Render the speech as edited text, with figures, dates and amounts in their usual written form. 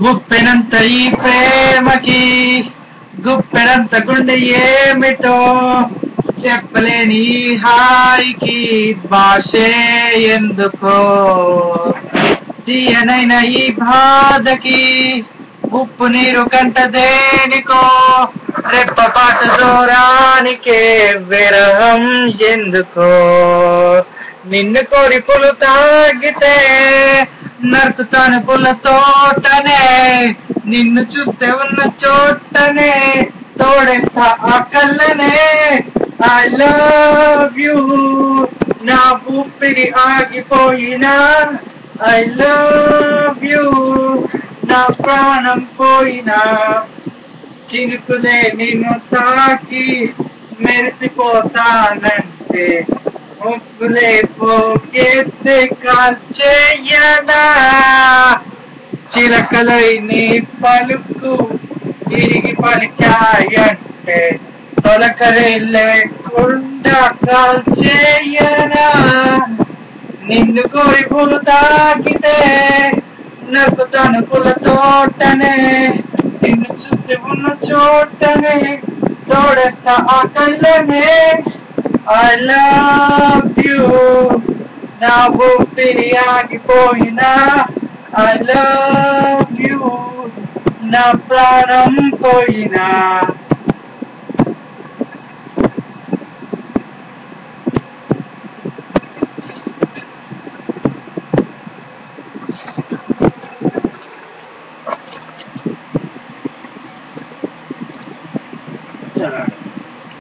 గుప్పెనంత ఈ ప్రేమకి గుప్పెనంత గుండె ఏమిటో చెప్పలేని ఈ హాయికి భాషే ఎందుకో తీయనైన ఈ బాధకి ఉప్పు నీరు కంట దేనికో రెప్పపాట దూరానికే విరహం ఎందుకో నిన్ను కోరి పులు తాగితే నరుకుతాను పుల్ల తోటనే నిన్ను చూస్తే ఉన్న చోటనే తోడేస్తా ఆ కళ్ళనే ఐ లవ్ యూ నా ఊపిరి ఆగిపోయినా ఐ లవ్ యూ నా ప్రాణం పోయినా చినుకులే నిన్ను తాకి మెరిసిపోతానంటే ముగ్గులే పోగేస్తే కాల్చేయనా చిలకలై నీ పలుకు తిరిగి పలికాయంటే తొలకలే లేకుండా కాల్చేయనా నిన్ను కోరి పూలు తాకితే నరుకుతాను పూల తోటనే నిన్ను చూస్తే ఉన్న చోటనే తోడేస్తా ఆ కళ్ళనే ఐ లవ్ యూ నా ఊపిరి ఆగిపోయినా ఐ లవ్ యూ నా ప్రాణం పోయినా